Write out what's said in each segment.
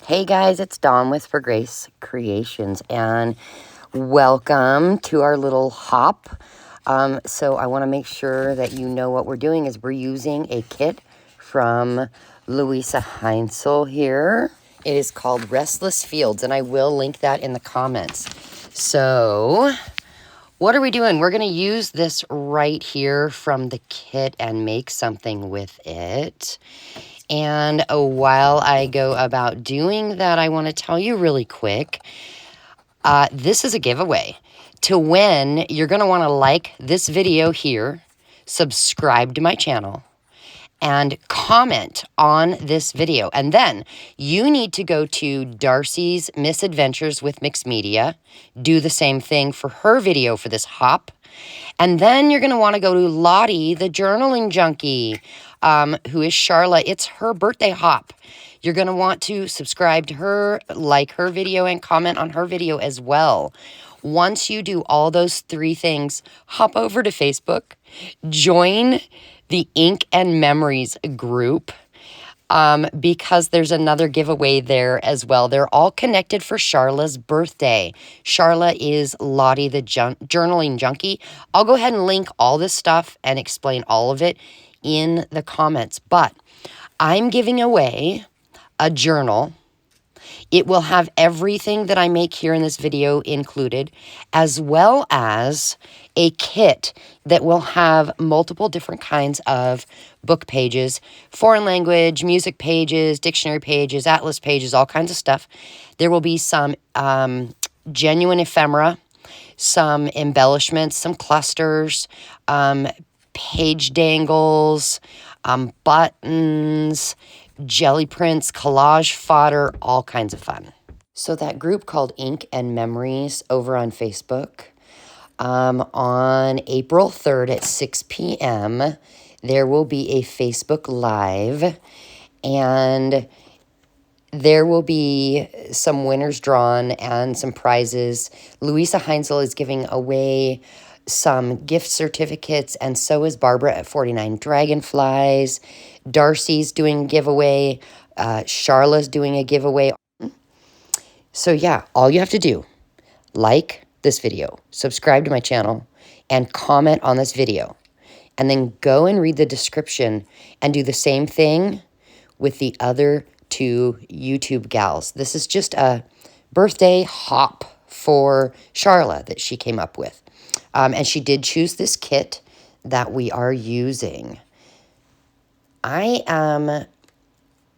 Hey guys, it's Dawn with For Grace Creations, and welcome to our little hop. So I want to make sure that you know what we're doing is we're using a kit from Luise Heinzl here. It is called Restless Fields, and I will link that in the comments. So what are we doing? We're going to use this right here from the kit and make something with it. And while I go about doing that, I want to tell you really quick, this is a giveaway. To win, you're going to want to like this video here, subscribe to my channel, and comment on this video. And then you need to go to Darcy's Misadventures with Mixed Media, do the same thing for her video for this hop. And then you're going to want to go to Lottie, the journaling junkie, who is Charla. It's her birthday hop. You're going to want to subscribe to her, like her video, and comment on her video as well. Once you do all those three things, hop over to Facebook, join the Ink and Memories group, because there's another giveaway there as well. They're all connected for Charla's birthday. Charla is Lottie, the journaling junkie. I'll go ahead and link all this stuff and explain all of it in the comments. But I'm giving away a journal. It will have everything that I make here in this video included, as well as a kit that will have multiple different kinds of book pages, foreign language, music pages, dictionary pages, atlas pages, all kinds of stuff. There will be some genuine ephemera, some embellishments, some clusters, page dangles, buttons, jelly prints, collage fodder, all kinds of fun. So that group called Ink and Memories over on Facebook, on April 3rd at 6 p.m., there will be a Facebook Live, and there will be some winners drawn and some prizes. Luise Heinzl is giving away some gift certificates, and so is Barbara at 49 Dragonflies. Darcy's doing a giveaway. Charla's doing a giveaway. So yeah, all you have to do, like this video, subscribe to my channel, and comment on this video. And then go and read the description and do the same thing with the other two YouTube gals. This is just a birthday hop for Charla that she came up with. And she did choose this kit that we are using. I am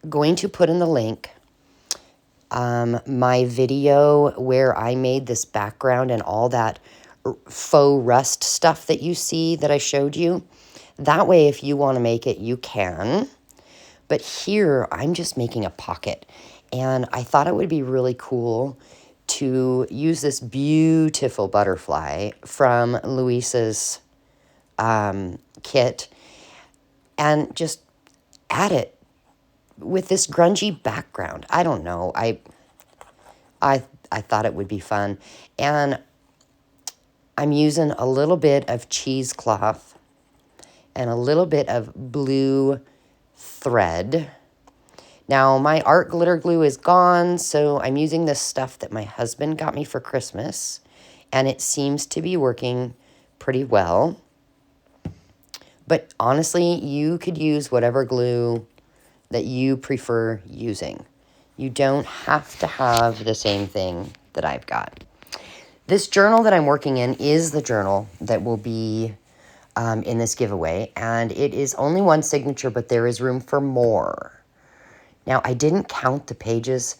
going to put in the link my video where I made this background and all that faux rust stuff that you see that I showed you. That way, if you want to make it, you can. But here, I'm just making a pocket. And I thought it would be really cool to use this beautiful butterfly from Luise's kit and just add it with this grungy background. I don't know. I thought it would be fun. And I'm using a little bit of cheesecloth and a little bit of blue thread. Now, my art glitter glue is gone, so I'm using this stuff that my husband got me for Christmas, and it seems to be working pretty well. But honestly, you could use whatever glue that you prefer using. You don't have to have the same thing that I've got. This journal that I'm working in is the journal that will be in this giveaway, and it is only one signature, but there is room for more. Now, I didn't count the pages,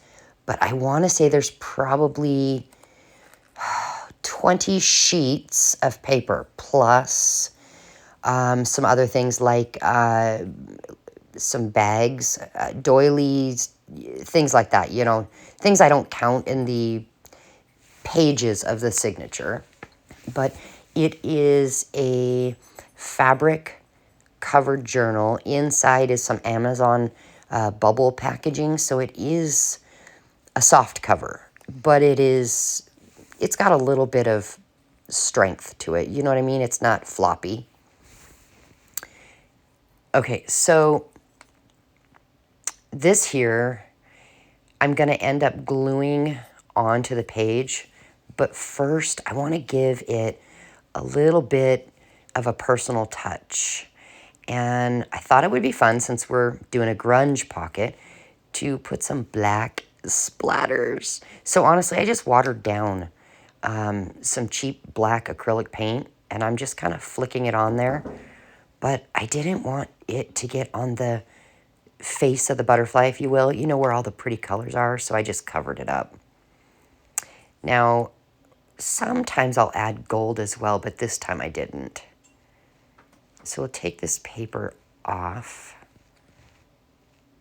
but I want to say there's probably 20 sheets of paper, plus some other things like some bags, doilies, things like that, you know, things I don't count in the pages of the signature. But it is a fabric covered journal. Inside is some Amazon bubble packaging, so it is a soft cover, but it's got a little bit of strength to it. You know what I mean? It's not floppy. Okay, so this here, I'm going to end up gluing onto the page. But first, I want to give it a little bit of a personal touch. And I thought it would be fun, since we're doing a grunge pocket, to put some black splatters. So honestly, I just watered down some cheap black acrylic paint, and I'm just kind of flicking it on there. But I didn't want it to get on the face of the butterfly, if you will. You know where all the pretty colors are, so I just covered it up. Now, sometimes I'll add gold as well, but this time I didn't. So we'll take this paper off.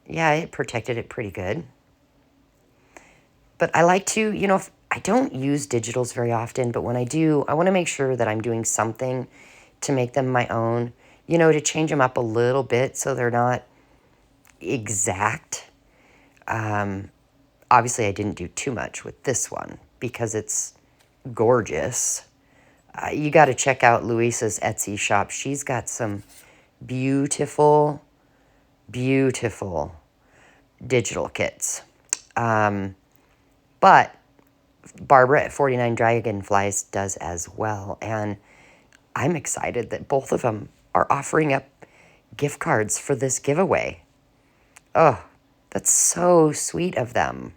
Yeah, it protected it pretty good. But I like to, you know, I don't use digitals very often, but when I do, I want to make sure that I'm doing something to make them my own, you know, to change them up a little bit so they're not exact. Obviously, I didn't do too much with this one because it's gorgeous. You got to check out Luise's Etsy shop. She's got some beautiful, beautiful digital kits. But Barbara at 49 Dragonflies does as well. And I'm excited that both of them are offering up gift cards for this giveaway. Oh, that's so sweet of them.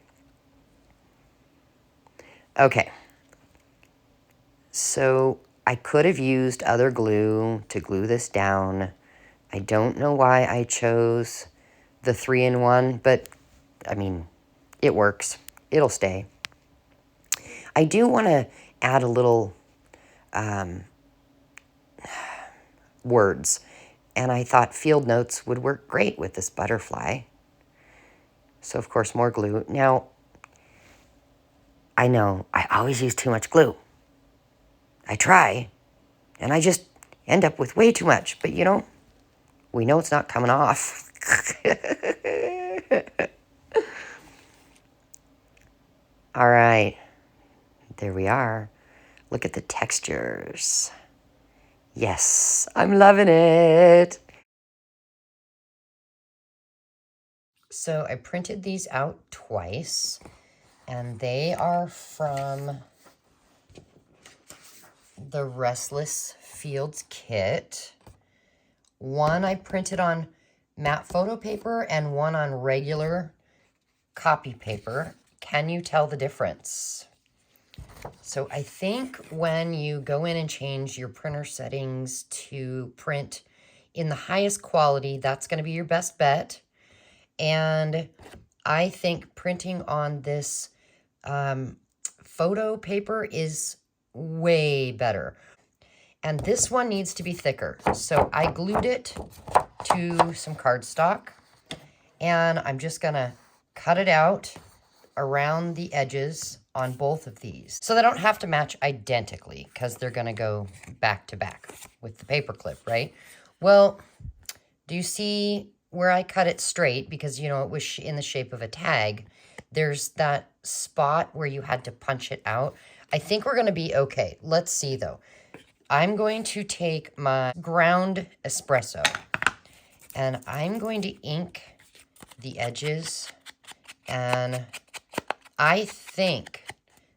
Okay. So I could have used other glue to glue this down. I don't know why I chose the 3-in-1, but I mean, it works. It'll stay. I do want to add a little words, and I thought field notes would work great with this butterfly. So, of course, more glue. Now, I know I always use too much glue. I try, and I just end up with way too much. But, you know, we know it's not coming off. All right. There we are. Look at the textures. Yes, I'm loving it. So I printed these out twice, and they are from the Restless Fields kit. One I printed on matte photo paper and one on regular copy paper. Can you tell the difference? So I think when you go in and change your printer settings to print in the highest quality, that's going to be your best bet. And I think printing on this photo paper is way better. And this one needs to be thicker. So I glued it to some cardstock, and I'm just going to cut it out around the edges on both of these. So they don't have to match identically because they're going to go back to back with the paper clip, right? Well, do you see where I cut it straight? Because, you know, it was in the shape of a tag. There's that spot where you had to punch it out. I think we're going to be okay. Let's see, though. I'm going to take my ground espresso, and I'm going to ink the edges, and I think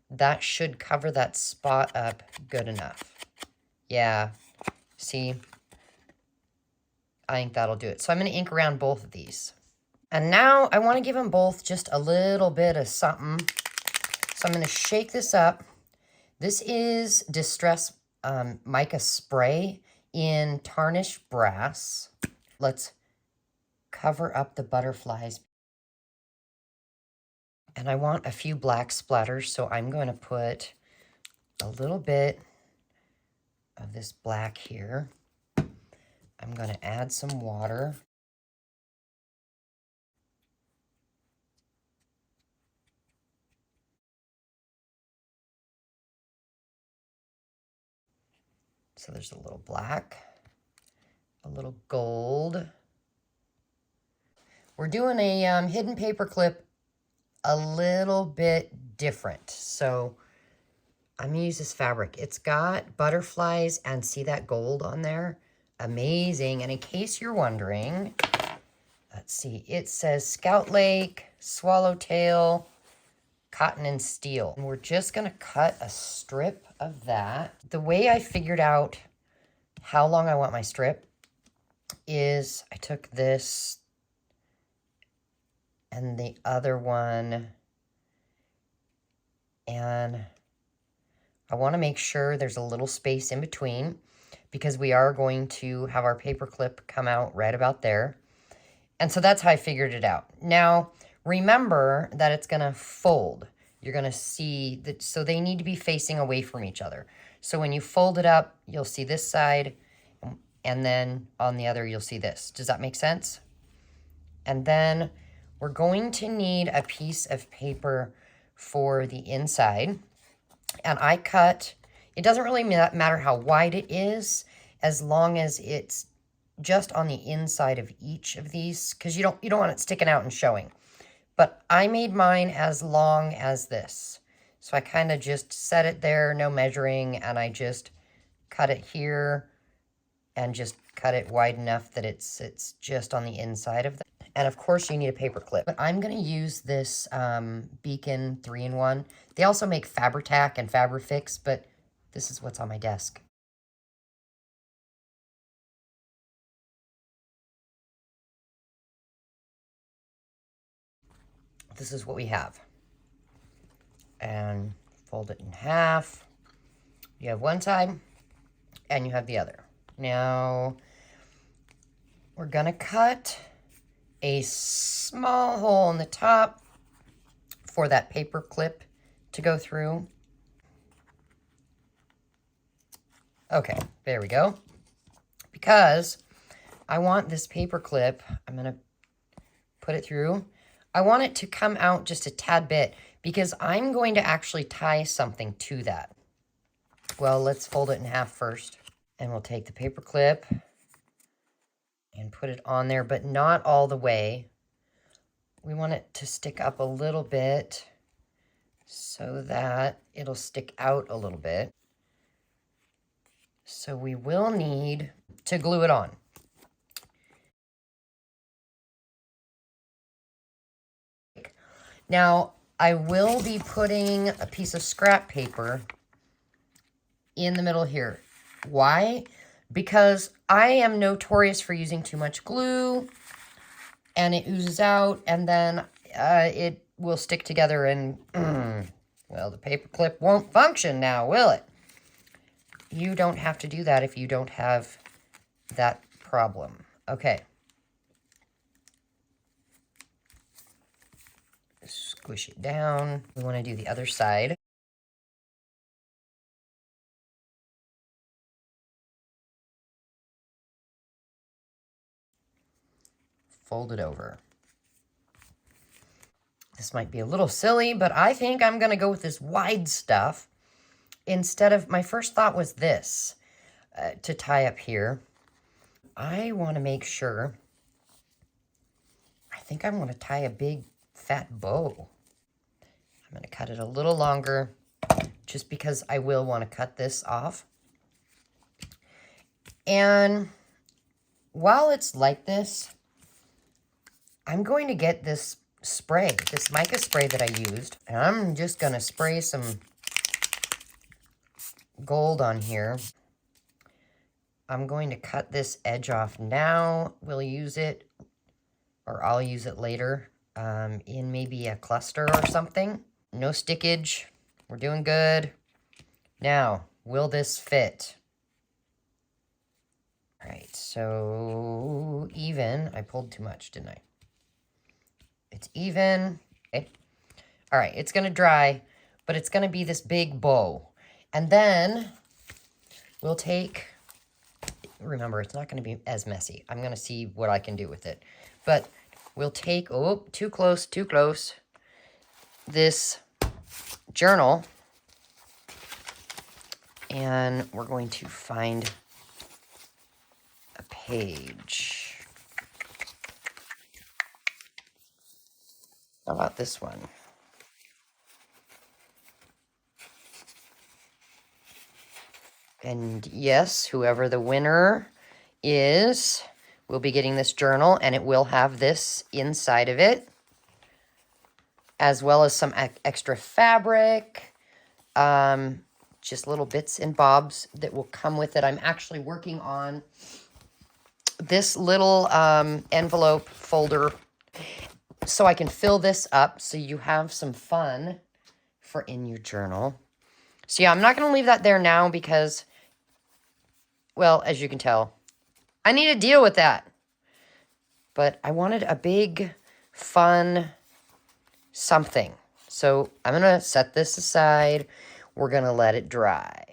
that should cover that spot up good enough. Yeah, see? I think that'll do it. So I'm going to ink around both of these. And now I want to give them both just a little bit of something. So I'm going to shake this up. This is Distress mica spray in tarnished brass. Let's cover up the butterflies. And I want a few black splatters, so I'm going to put a little bit of this black here. I'm going to add some water. So there's a little black, a little gold. We're doing a hidden paper clip a little bit different. So I'm going to use this fabric. It's got butterflies, and see that gold on there? Amazing. And in case you're wondering, let's see, it says Scout Lake, Swallowtail, Cotton and Steel. And we're just gonna cut a strip of that. The way I figured out how long I want my strip is I took this and the other one, and I want to make sure there's a little space in between because we are going to have our paper clip come out right about there. And so that's how I figured it out. Now, remember that it's going to fold. You're going to see that, so they need to be facing away from each other. So when you fold it up, you'll see this side, and then on the other, you'll see this. Does that make sense? And then we're going to need a piece of paper for the inside. And I cut, it doesn't really matter how wide it is, as long as it's just on the inside of each of these, because you don't want it sticking out and showing. But I made mine as long as this. So I kind of just set it there, no measuring, and I just cut it here and just cut it wide enough that it's just on the inside of that. And of course you need a paper clip. But I'm going to use this Beacon 3-in-1. They also make Fabri-Tac and Fabri-Fix, but this is what's on my desk. This is what we have. And fold it in half. You have one side and you have the other. Now we're going to cut a small hole in the top for that paper clip to go through. Okay, there we go. Because I want this paper clip, I'm going to put it through. I want it to come out just a tad bit because I'm going to actually tie something to that. Well, let's fold it in half first. And we'll take the paper clip and put it on there, but not all the way. We want it to stick up a little bit so that it'll stick out a little bit. So we will need to glue it on. Now, I will be putting a piece of scrap paper in the middle here. Why? Because I am notorious for using too much glue and it oozes out and then it will stick together and, well, the paper clip won't function now, will it? You don't have to do that if you don't have that problem. Okay. Squish it down. We want to do the other side. Fold it over. This might be a little silly, but I think I'm going to go with this wide stuff instead of, my first thought was this, to tie up here. I want to make sure, I think I want to tie a big fat bow. I'm going to cut it a little longer just because I will want to cut this off. And while it's like this, I'm going to get this spray, this mica spray that I used, and I'm just going to spray some gold on here. I'm going to cut this edge off now. We'll use it, or I'll use it later, in maybe a cluster or something. No stickage. We're doing good. Now, will this fit? All right, so even. I pulled too much, didn't I? It's even. Okay. All right, it's going to dry, but it's going to be this big bow. And then we'll take, remember, it's not going to be as messy. I'm going to see what I can do with it. But we'll take, oh, too close, this journal. And we're going to find a page. How about this one? And yes, whoever the winner is will be getting this journal, and it will have this inside of it, as well as some extra fabric, just little bits and bobs that will come with it. I'm actually working on this little envelope folder so I can fill this up so you have some fun for in your journal. So yeah, I'm not going to leave that there now because, well, as you can tell, I need to deal with that. But I wanted a big, fun something. So I'm going to set this aside. We're going to let it dry.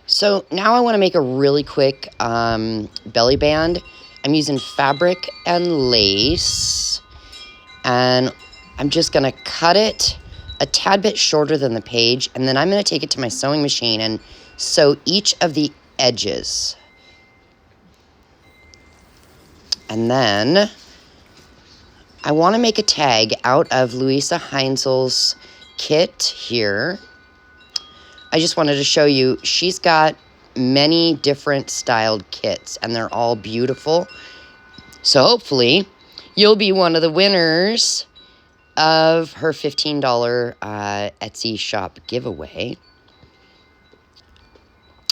So now I want to make a really quick belly band. I'm using fabric and lace. And I'm just going to cut it a tad bit shorter than the page. And then I'm going to take it to my sewing machine and sew each of the edges. And then I want to make a tag out of Luise Heinzl's kit here. I just wanted to show you, she's got many different styled kits, and they're all beautiful. So hopefully you'll be one of the winners of her $15 Etsy shop giveaway.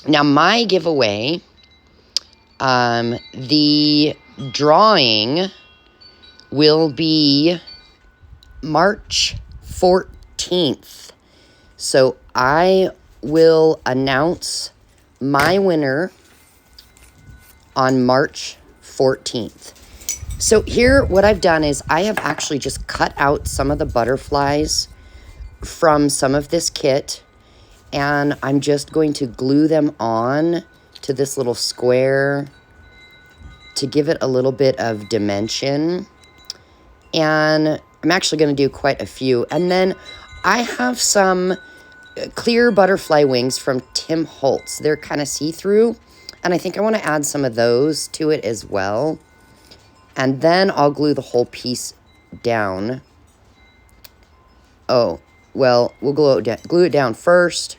Now, my giveaway, the drawing will be March 14th. So I will announce my winner on March 14th. So here, what I've done is I have actually just cut out some of the butterflies from some of this kit, and I'm just going to glue them on to this little square to give it a little bit of dimension. And I'm actually going to do quite a few. And then I have some clear butterfly wings from Tim Holtz. They're kind of see-through, and I think I want to add some of those to it as well. And then I'll glue the whole piece down. Oh, well, we'll glue it down first.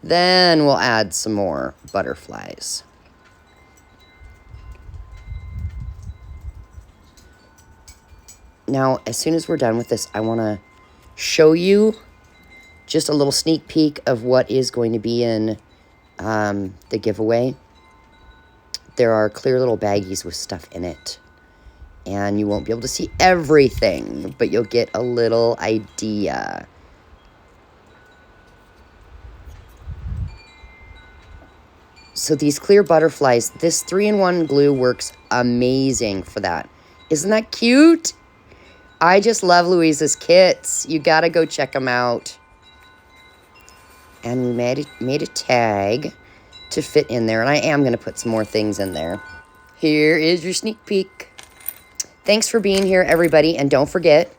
Then we'll add some more butterflies. Now, as soon as we're done with this, I want to show you just a little sneak peek of what is going to be in the giveaway. There are clear little baggies with stuff in it. And you won't be able to see everything, but you'll get a little idea. So these clear butterflies, this 3-in-1 glue works amazing for that. Isn't that cute? I just love Luise's kits. You gotta go check them out. And we made a tag to fit in there, and I am gonna put some more things in there. Here is your sneak peek. Thanks for being here, everybody, and don't forget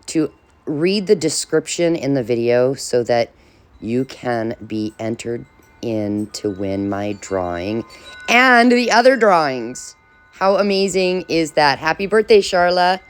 to read the description in the video so that you can be entered in to win my drawing and the other drawings. How amazing is that? Happy birthday, Charla.